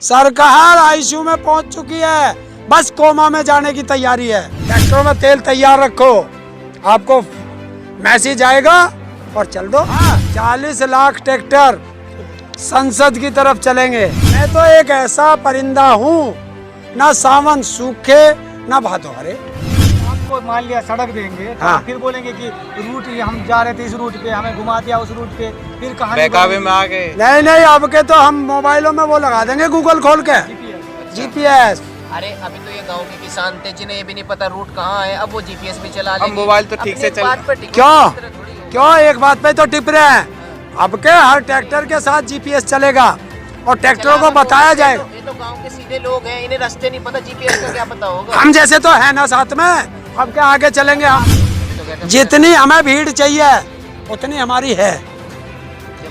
सरकार आईसीयू में पहुंच चुकी है, बस कोमा में जाने की तैयारी है। ट्रैक्टरों में तेल तैयार रखो, आपको मैसेज आएगा और चल दो। 40 लाख ट्रैक्टर संसद की तरफ चलेंगे। मैं तो एक ऐसा परिंदा हूँ, ना सावन सूखे ना भादो हरे। आपको मान लिया सड़क देंगे तो फिर बोलेंगे कि रूट हम जा रहे थे इस रूट पे, हमें घुमा दिया उस रूट पे, फिर कहां बहकावे में आ गए। नहीं, अब के तो हम मोबाइलों में वो लगा देंगे, गूगल खोल के जीपीएस। अरे अभी तो ये गांव के किसान थे जिन्हें ये भी नहीं पता रूट कहाँ है, अब वो जीपीएस पे चला लेंगे। हम मोबाइल तो ठीक से चल। क्यों एक बात पे तो टिप रहे हैं। अब के हर ट्रैक्टर के साथ जीपीएस चलेगा और ट्रैक्टरों को बताया जाएगा। ये तो गांव के सीधे लोग हैं, इन्हें रास्ते नहीं पता, जीपीएस का क्या पता होगा। हम जैसे तो है ना साथ में, अब के आगे चलेंगे हम। जितनी हमें भीड़ चाहिए उतनी हमारी है,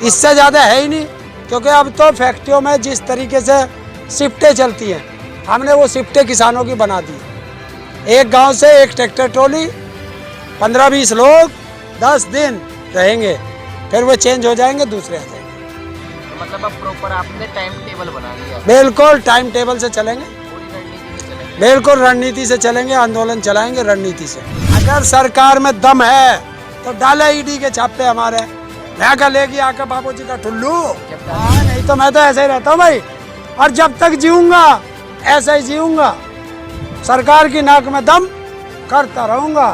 इससे ज्यादा है ही नहीं। क्योंकि अब तो फैक्ट्रियों में जिस तरीके से शिफ्टें चलती हैं, हमने वो शिफ्टें किसानों की बना दी। एक गांव से एक ट्रैक्टर ट्रॉली, 15-20 लोग 10 दिन रहेंगे, फिर वो चेंज हो जाएंगे, दूसरे आ जाएंगे। तो मतलब अब प्रॉपर आपने टाइम टेबल बना लिया। बिल्कुल टाइम टेबल से चलेंगे, बिल्कुल रणनीति से चलेंगे, आंदोलन चलाएंगे रणनीति से। अगर सरकार में दम है तो डाले ईडी के छापे हमारे, मैं क्या लेगी आकर बाबूजी का ठुल्लू। नहीं तो मैं तो ऐसे ही रहता हूँ भाई, और जब तक जीऊंगा ऐसे ही जीऊंगा, सरकार की नाक में दम करता रहूंगा।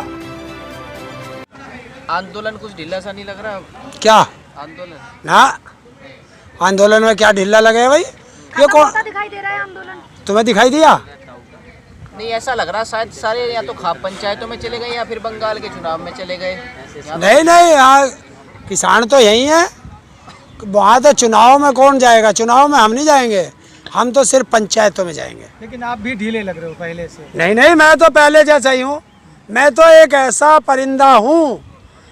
आंदोलन कुछ ढीला सा नहीं लग रहा? क्या आंदोलन ना, आंदोलन में क्या ढीला लगे भाई? ये कौन दिखाई दे रहा है आंदोलन? तुम्हें दिखाई दिया? नहीं, ऐसा लग रहा शायद सारे या तो खाप पंचायतों में चले गए या फिर बंगाल के चुनाव में चले गए। नहीं, यहाँ किसान तो यही है, वहाँ तो चुनाव में कौन जाएगा? चुनाव में हम नहीं जाएंगे, हम तो सिर्फ पंचायतों में जाएंगे। लेकिन आप भी ढीले लग रहे हो पहले से। नहीं, मैं तो पहले जैसा ही हूँ। मैं तो एक ऐसा परिंदा हूँ,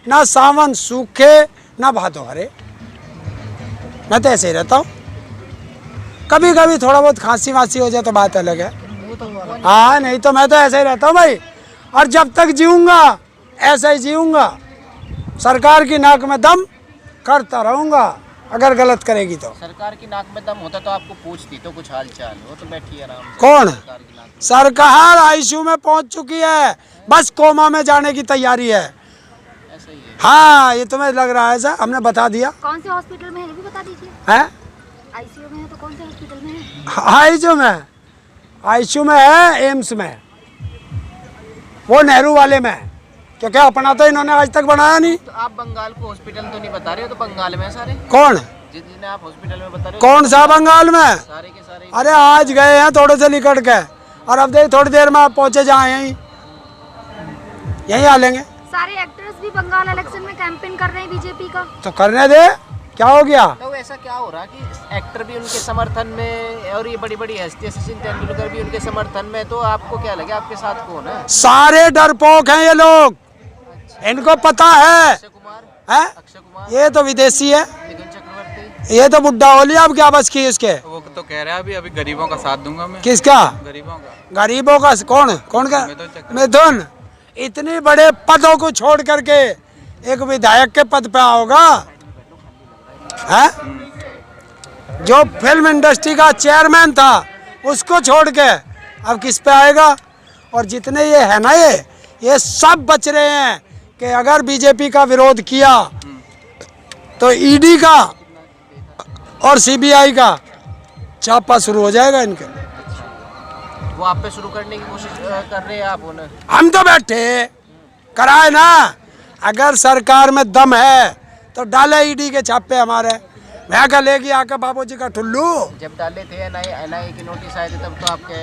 ना सावन सूखे ना भादो हरे। मैं तो ऐसे ही रहता हूँ। कभी कभी थोड़ा बहुत खांसी वासी हो जाए तो बात अलग है। हाँ, नहीं तो मैं तो ऐसे ही रहता हूँ भाई, और जब तक जीऊंगा ऐसे ही जीऊंगा, सरकार की नाक में दम करता रहूंगा। अगर गलत करेगी तो सरकार की नाक में दम होता तो आपको पूछती तो कुछ हाल चाल, वो तो बैठी आराम से। कौन? सरकार आईसीयू में पहुंच चुकी है, बस कोमा में जाने की तैयारी है। ऐसा ही है। हाँ, ये तुम्हें लग रहा है ऐसा? हमने बता दिया। कौन से हॉस्पिटल में है ये भी बता दीजिए। हैं? आईसीयू में है तो कौन से हॉस्पिटल में है? आईसीयू में है, एम्स में, वो नेहरू वाले में, क्योंकि अपना तो इन्होंने आज तक बनाया नहीं। तो आप बंगाल को हॉस्पिटल तो नहीं बता रहे हो, तो बंगाल में सारे कौन? जिन्हें आप हॉस्पिटल में बता रहे हो कौन सा बंगाल में? सारे के सारे। अरे आज गए हैं थोड़े से निकट के, और अब देखिए थोड़ी देर में आप पहुंचे जाए यहीं आ लेंगे। सारे एक्टर्स भी बंगाल इलेक्शन में कैंपेन कर रहे हैं बीजेपी का। तो करने दे, क्या हो गया? तो ऐसा क्या हो रहा कि एक्टर भी उनके समर्थन में और ये बड़ी बड़ी हस्तियां, सचिन तेंदुलकर भी उनके समर्थन में, तो आपको क्या लगे आपके साथ कौन है? सारे डरपोक हैं ये लोग, इनको पता है। अक्षय कुमार, ये तो विदेशी है, मिथुन चक्रवर्ती, ये तो बुड्ढा हो लिया, अब क्या बच की इसके? वो तो कह रहा है अभी गरीबों का साथ दूंगा मैं। किसका? गरीबों का। कौन का? मिथुन। इतनी बड़े पदों को छोड़ करके एक विधायक के पद पे आओगा है? जो फिल्म इंडस्ट्री का चेयरमैन था उसको छोड़ के अब किस पे आएगा? और जितने ये है ना, ये सब बच रहे हैं कि अगर बीजेपी का विरोध किया तो ईडी का और सीबीआई का छापा शुरू हो जाएगा इनके। वो आप पे शुरू करने की कोशिश कर रहे हैं आप उन्हें? हम तो बैठे कराए ना। अगर सरकार में दम है तो डाले ईडी के छापे हमारे, मैं क्या लेगी आकर बाबूजी का ठुल्लू। जब डाले थे एनआईए की नोटिस आए थे तब तो आपकी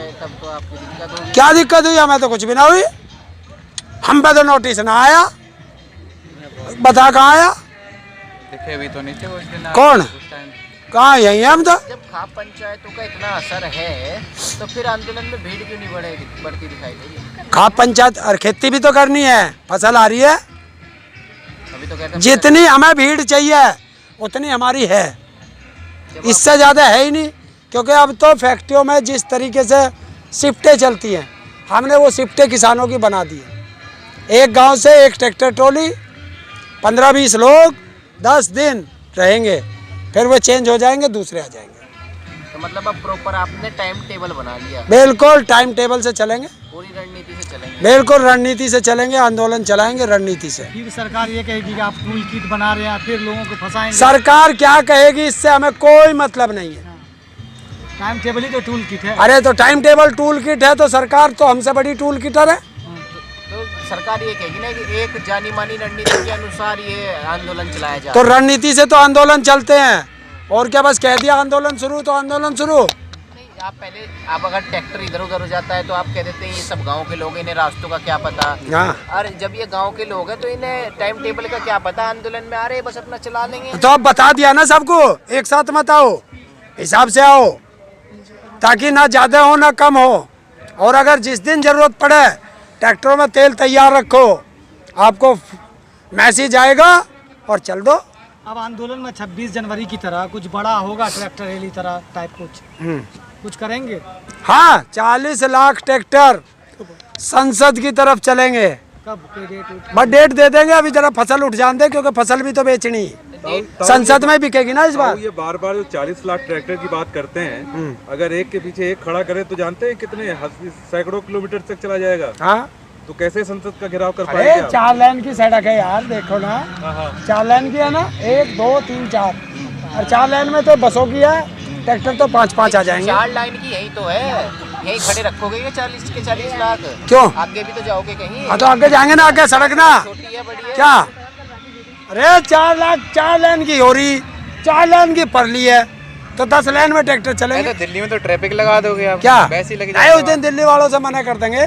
दिक्कत होगी। क्या दिक्कत हुई? हमें तो कुछ भी ना हुई, हम पे तो नोटिस ना आया। बता कहाँ आया? दिखे भी तो नहीं थे उस दिन। कौन? कहाँ? यही है हम तो। जब खाप पंचायतों का इतना असर है तो फिर आंदोलन में भीड़ क्यों नहीं बढ़ती दिखाई देगी? खाप पंचायत और खेती भी तो करनी है, फसल आ रही है। अभी तो कहते हैं जितनी हमें भीड़ चाहिए उतनी हमारी है, इससे ज़्यादा है ही नहीं। क्योंकि अब तो फैक्ट्रियों में जिस तरीके से शिफ्टें चलती हैं, हमने वो शिफ्टें किसानों की बना दी है। एक गांव से एक ट्रैक्टर ट्रॉली, 15-20 लोग 10 दिन रहेंगे, फिर वो चेंज हो जाएंगे, दूसरे आ जाएंगे। तो मतलब अब प्रॉपर आपने टाइम टेबल बना लिया, बिल्कुल टाइम टेबल से चलेंगे, पूरी रणनीति से चलेंगे। बिल्कुल रणनीति से चलेंगे, आंदोलन चलाएंगे रणनीति से। फिर सरकार ये कहेगी कि आप टूल किट बना रहे हैं, फिर लोगों को फंसाएंगे। सरकार क्या कहेगी इससे हमें कोई मतलब नहीं है। टाइम टेबल ही तो टूल किट है। अरे तो टाइम टेबल टूल किट है तो सरकार तो हमसे बड़ी टूल किटर है। तो सरकार ये कहेगी ना कि एक जानी मानी रणनीति के अनुसार ये आंदोलन चलाया जा तो रहा है। रणनीति से तो आंदोलन चलते हैं, और क्या बस कह दिया आंदोलन शुरू तो आंदोलन शुरू। नहीं, आप पहले आप अगर ट्रैक्टर इधर उधर हो जाता है तो आप कह देते हैं ये सब गांव के लोग हैं, इन्हें रास्तों का क्या पता। हाँ। और जब ये गांव के लोग हैं तो इन्हें टाइम टेबल का क्या पता, आंदोलन में आ रहे हैं बस अपना चला लेंगे। तो अब बता दिया ना सबको, एक साथ मत आओ, हिसाब से आओ, ताकि ना ज़्यादा हो ना कम हो। और अगर जिस दिन ज़रूरत पड़े ट्रैक्टरों में तेल तैयार रखो, आपको मैसेज आएगा और चल दो। अब आंदोलन में 26 जनवरी की तरह कुछ बड़ा होगा, ट्रैक्टर रैली तरह टाइप कुछ करेंगे। हाँ, 40 लाख ट्रैक्टर संसद की तरफ चलेंगे। कब कोई डेट? बस डेट दे देंगे, अभी जरा फसल उठ जान दे, क्योंकि फसल भी तो बेचनी है। संसद में बिकेगी ना इस बार। ये बार बार जो 40 लाख ट्रैक्टर की बात करते हैं, अगर एक के पीछे एक खड़ा करें तो जानते हैं कितने सैकड़ों किलोमीटर तक चला जाएगा। हाँ, तो कैसे संसद का घेराव कर अरे पाएंगे आप? 4 लाइन की सड़क है यार, देखो ना, 4 लाइन की है ना, 1 2 3 4, और 4 लाइन में तो बसों की है, ट्रैक्टर तो 5-5 आ जाएंगे। 4 लाइन की यही तो है, यहीं खड़े रखोगे ये 40 के 40 लाख। क्यों? आगे भी तो जाओगे कहीं। हाँ तो आगे जाएंगे ना, आगे सड़क ना, छोटी है बड़ी है क्या? अरे 4 लाख 4 लाइन की हो रही, 4 लाइन की परली है, तो 10 लाइन में ट्रैक्टर चलेंगे। तो दिल्ली में तो ट्रैफिक लगा दोगे आप, क्या वैसे ही लग नहीं, उस दिन दिल्ली वालों से मना कर देंगे,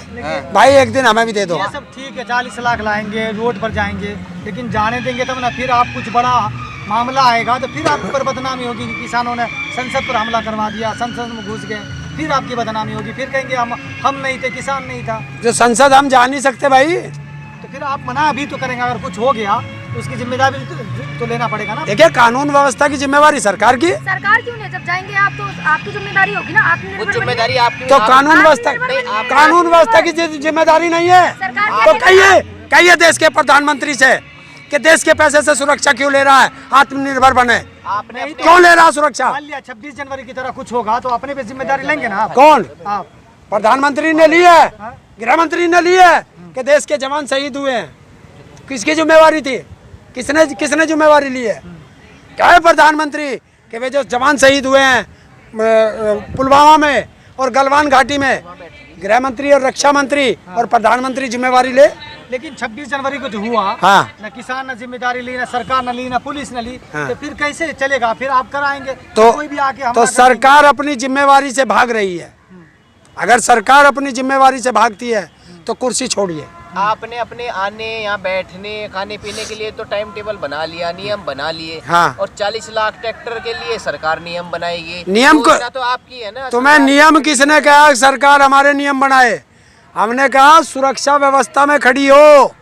भाई एक दिन हमें भी दे दो। ये सब ठीक है, 40 लाख लाएंगे, रोड पर जाएंगे, लेकिन जाने देंगे तब ना। फिर आप कुछ बड़ा मामला आएगा तो फिर आपके पर बदनामी होगी कि किसानों ने संसद पर हमला करवा दिया, संसद में घुस गए, फिर आपकी बदनामी होगी। फिर कहेंगे हम नहीं थे, किसान नहीं था। जो संसद हम जा नहीं सकते भाई, तो फिर आप मना अभी तो करेंगे, अगर कुछ हो गया तो उसकी जिम्मेदारी तो लेना पड़ेगा ना। देखिए कानून व्यवस्था की जिम्मेवारी सरकार की। सरकार क्यों नहीं, जब जाएंगे आप तो आपकी जिम्मेदारी होगी ना, वो आत्मनिर्भर जिम्मेदारी आपकी। तो कानून व्यवस्था की जिम्मेदारी नहीं है तो कहिए देश के प्रधानमंत्री से कि देश के पैसे से सुरक्षा क्यों ले रहा है, आत्मनिर्भर बने, आपने क्यों ले रहा है सुरक्षा? मान लिया 26 जनवरी की तरह कुछ होगा तो अपने पे जिम्मेदारी लेंगे ना आप। कौन? आप। प्रधानमंत्री ने ली है, गृह मंत्री ने ली है कि देश के जवान शहीद हुए हैं। किसकी जिम्मेवारी थी? किसने जिम्मेवारी ली है? क्या है प्रधानमंत्री कि वे जो जवान शहीद हुए हैं पुलवामा में और गलवान घाटी में, गृह मंत्री और रक्षा मंत्री और प्रधानमंत्री जिम्मेवारी ले। लेकिन 26 जनवरी को जो हुआ, हाँ। न किसान ने जिम्मेदारी ली, न सरकार ने ली, न पुलिस ने ली, तो फिर कैसे चलेगा? फिर आप कराएंगे तो कोई भी आके तो सरकार अपनी जिम्मेवारी से भाग रही है। अगर सरकार अपनी जिम्मेवारी से भागती है तो कुर्सी छोड़िए। आपने अपने आने यहाँ बैठने खाने पीने के लिए तो टाइम टेबल बना लिया, नियम बना लिए। हाँ। और 40 लाख ट्रैक्टर के लिए सरकार नियम बनाएगी। नियम को योजना तो आपकी है ना। तुम्हें नियम किसने कहा सरकार हमारे नियम बनाए? हमने कहा सुरक्षा व्यवस्था में खड़ी हो।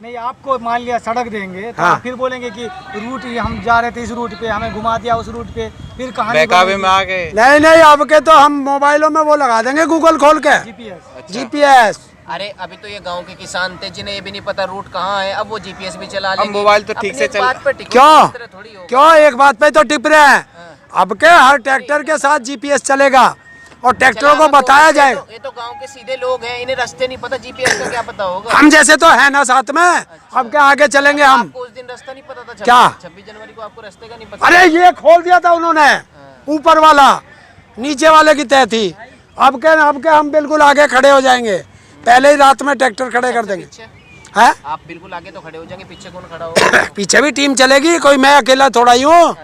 नहीं, आपको मान लिया सड़क देंगे तो हाँ। आप फिर बोलेंगे कि रूट हम जा रहे थे इस रूट पे, हमें घुमा दिया उस रूट पे, फिर कहानी बहकावे में आ गए। नहीं अब के तो हम मोबाइलों में वो लगा देंगे गूगल खोल के, GPS। अरे अभी तो ये गांव के किसान थे जिन्हें ये भी नहीं पता रूट कहाँ है, अब वो GPS भी चला लेंगे। मोबाइल तो ठीक से चल- क्यों एक बात पे तो टिप रहे हैं। अब के हर ट्रैक्टर के साथ GPS चलेगा और ट्रैक्टरों को बताया जाएगा। ये तो गांव के सीधे लोग हैं, इन्हें रास्ते नहीं पता, GPS का क्या पता होगा। हम जैसे तो है ना साथ में। अब क्या आगे चलेंगे हम? आपको उस दिन रास्ता नहीं पता था? क्या? 26 जनवरी को आपको रास्ते का नहीं पता? अरे ये खोल दिया था उन्होंने, ऊपर वाला नीचे वाले की तय थी। अब के हम बिल्कुल आगे खड़े हो जाएंगे, पहले ही रात में ट्रैक्टर खड़े कर देंगे। है आप बिल्कुल आगे तो खड़े हो जाएंगे, पीछे कौन खड़ा होगा? पीछे भी टीम चलेगी, कोई मैं अकेला थोड़ा ही हूँ।